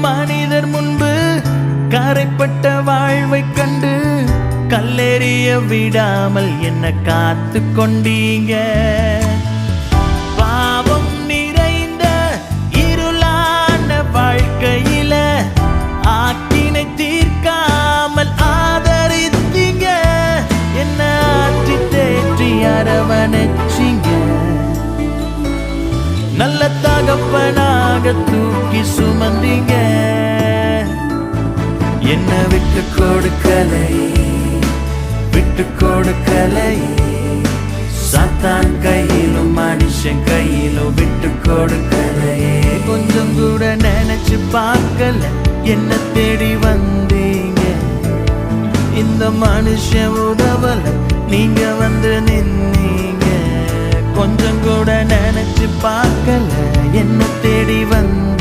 மனிதர் முன்பு கரைப்பட்ட வாழ்வை கண்டு கல்லெறிய விடாமல் என்ன காத்து கொண்டீங்க. பாவம் நிறைந்த இருளான வாழ்க்கையில ஆக்கினை தீர்க்காமல் ஆதரித்தீங்க. என்ன ஆற்றி தேற்றி அரவணைச்சிங்க. நல்ல தகப்பனாக தூக்கி சுமந்தீங்க. என்ன விட்டு கொடுக்கலை, விட்டு கொடுக்கலை. சாத்தான் கையிலும் மனுஷன் கையிலும் விட்டு கொடுக்கலையே. கொஞ்சம் கூட நினைச்சு பார்க்கல என்ன தேடி வந்தீங்க. இந்த மனுஷன் உதவல நீங்க வந்து நின்னீங்க. கொஞ்சம் கூட நினைச்சு பார்க்கல என்ன தேடி வந்த